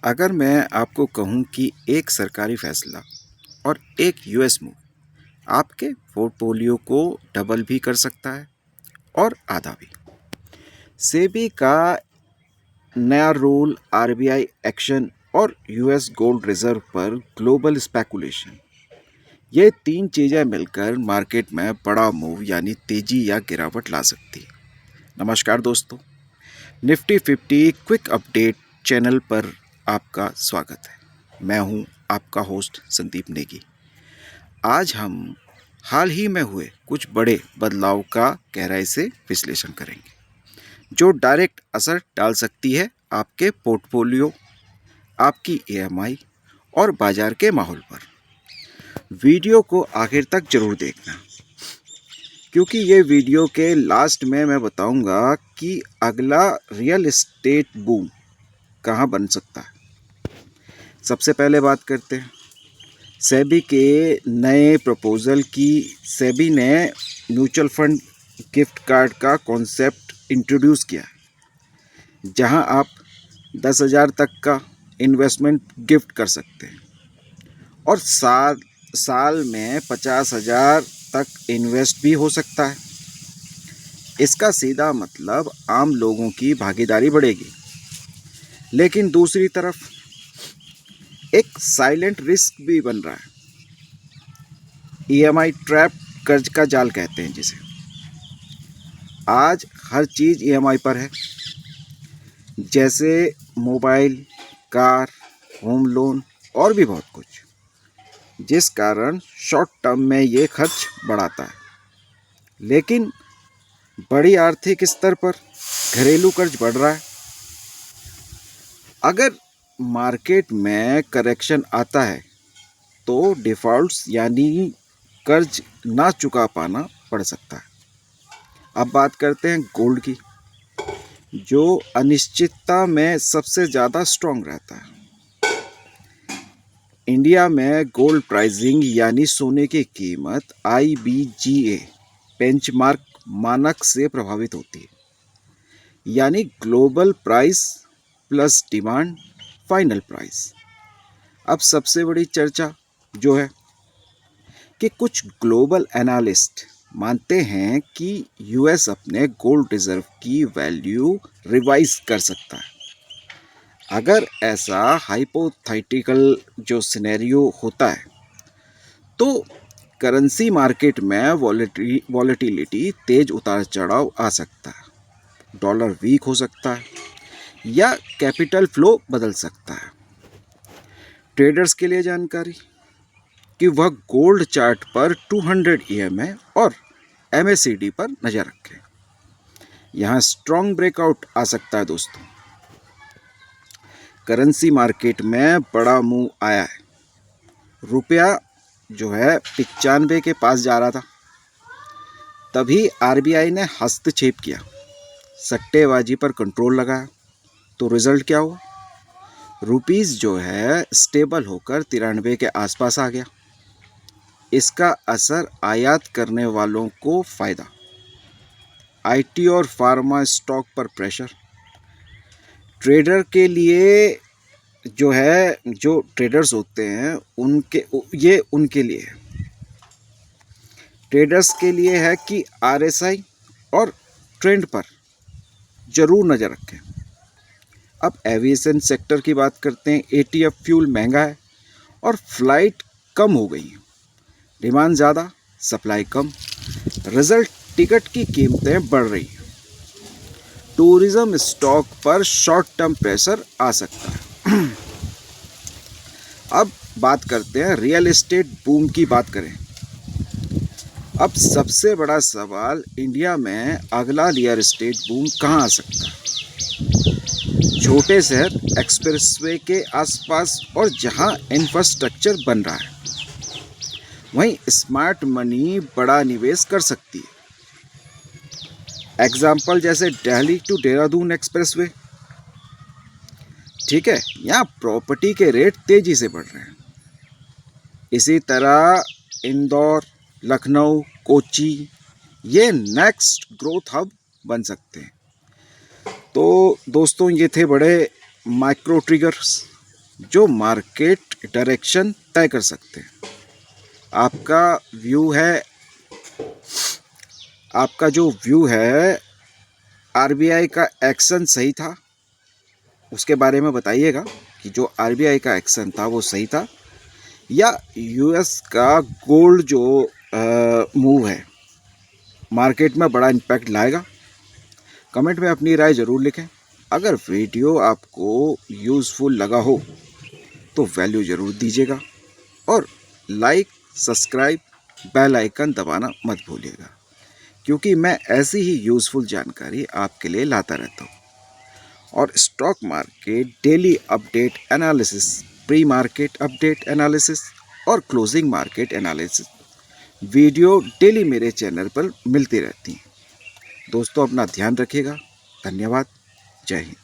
अगर मैं आपको कहूँ कि एक सरकारी फैसला और एक यूएस मूव आपके पोर्टफोलियो को डबल भी कर सकता है और आधा भी। सेबी का नया रूल, आरबीआई एक्शन और यूएस गोल्ड रिजर्व पर ग्लोबल स्पेकुलेशन, ये तीन चीज़ें मिलकर मार्केट में बड़ा मूव यानी तेजी या गिरावट ला सकती है। नमस्कार दोस्तों, निफ्टी 50 क्विक अपडेट चैनल पर आपका स्वागत है। मैं हूं आपका होस्ट संदीप नेगी। आज हम हाल ही में हुए कुछ बड़े बदलाव का गहराई से विश्लेषण करेंगे, जो डायरेक्ट असर डाल सकती है आपके पोर्टफोलियो, आपकी ईएमआई और बाजार के माहौल पर। वीडियो को आखिर तक जरूर देखना, क्योंकि ये वीडियो के लास्ट में मैं बताऊंगा कि अगला रियल एस्टेट बूम कहाँ बन सकता है। सबसे पहले बात करते हैं सेबी के नए प्रपोजल की। सेबी ने म्यूचुअल फंड गिफ्ट कार्ड का कॉन्सेप्ट इंट्रोड्यूस किया है, जहां आप 10,000 तक का इन्वेस्टमेंट गिफ्ट कर सकते हैं और साल में 50,000 तक इन्वेस्ट भी हो सकता है। इसका सीधा मतलब आम लोगों की भागीदारी बढ़ेगी, लेकिन दूसरी तरफ एक साइलेंट रिस्क भी बन रहा है। ईएमआई ट्रैप, कर्ज का जाल कहते हैं जिसे। आज हर चीज़ ईएमआई पर है, जैसे मोबाइल, कार, होम लोन और भी बहुत कुछ, जिस कारण शॉर्ट टर्म में ये खर्च बढ़ाता है। लेकिन बड़ी आर्थिक स्तर पर घरेलू कर्ज बढ़ रहा है। अगर मार्केट में करेक्शन आता है तो डिफ़ॉल्ट्स यानी कर्ज ना चुका पाना पड़ सकता है। अब बात करते हैं गोल्ड की, जो अनिश्चितता में सबसे ज़्यादा स्ट्रॉन्ग रहता है। इंडिया में गोल्ड प्राइसिंग यानी सोने की कीमत IBGA बेंचमार्क मानक से प्रभावित होती है, यानी global price plus demand final price. अब सबसे बड़ी चर्चा जो है कि कुछ ग्लोबल एनालिस्ट मानते हैं कि यूएस अपने गोल्ड रिजर्व की वैल्यू रिवाइज कर सकता है। अगर ऐसा हाइपोथेटिकल जो सिनेरियो होता है तो करेंसी मार्केट में वॉलेटिलिटी, तेज उतार चढ़ाव आ सकता है, डॉलर वीक हो सकता है या कैपिटल फ्लो बदल सकता है। ट्रेडर्स के लिए जानकारी कि वह गोल्ड चार्ट पर 200 EMA और MACD पर नज़र रखें। यहाँ स्ट्रॉन्ग ब्रेकआउट आ सकता है दोस्तों। करेंसी मार्केट में बड़ा मूव आया है। रुपया जो है 95 के पास जा रहा था, तभी आरबीआई ने हस्तक्षेप किया, सट्टेबाजी पर कंट्रोल लगाया। तो रिजल्ट क्या हुआ? रुपीस जो है स्टेबल होकर 93 के आसपास आ गया। इसका असर आयात करने वालों को फायदा, आईटी और फार्मा स्टॉक पर प्रेशर। ट्रेडर के लिए जो है, जो ट्रेडर्स होते हैं उनके लिए है। ट्रेडर्स के लिए है कि आरएसआई और ट्रेंड पर जरूर नज़र रखें। अब एविएशन सेक्टर की बात करते हैं। एटीएफ फ्यूल महंगा है और फ्लाइट कम हो गई है। डिमांड ज़्यादा, सप्लाई कम। रिजल्ट, टिकट की कीमतें बढ़ रही हैं। टूरिज्म स्टॉक पर शॉर्ट टर्म प्रेशर आ सकता है। अब बात करते हैं रियल एस्टेट बूम की बात करें। अब सबसे बड़ा सवाल, इंडिया में अगला रियल एस्टेट बूम कहाँ आ सकता है? छोटे शहर, एक्सप्रेसवे के आसपास और जहां इंफ्रास्ट्रक्चर बन रहा है, वहीं स्मार्ट मनी बड़ा निवेश कर सकती है। एग्जाम्पल जैसे दिल्ली टू देहरादून एक्सप्रेसवे, ठीक है, यहाँ प्रॉपर्टी के रेट तेजी से बढ़ रहे हैं। इसी तरह इंदौर, लखनऊ, कोची, ये नेक्स्ट ग्रोथ हब बन सकते हैं। तो दोस्तों, ये थे बड़े माइक्रो ट्रिगर्स जो मार्केट डायरेक्शन तय कर सकते हैं। आपका जो व्यू है आरबीआई का एक्शन सही था, उसके बारे में बताइएगा कि जो आरबीआई का एक्शन था वो सही था, या यूएस का गोल्ड जो मूव है मार्केट में बड़ा इम्पैक्ट लाएगा। कमेंट में अपनी राय ज़रूर लिखें। अगर वीडियो आपको यूज़फुल लगा हो तो वैल्यू ज़रूर दीजिएगा, और लाइक, सब्सक्राइब, बेल आइकन दबाना मत भूलिएगा, क्योंकि मैं ऐसी ही यूज़फुल जानकारी आपके लिए लाता रहता हूँ। और stock market daily update analysis, pre market update analysis और closing market analysis video daily मेरे चैनल पर मिलती रहती हैं। दोस्तों, अपना ध्यान रखिएगा। धन्यवाद। जय हिंद।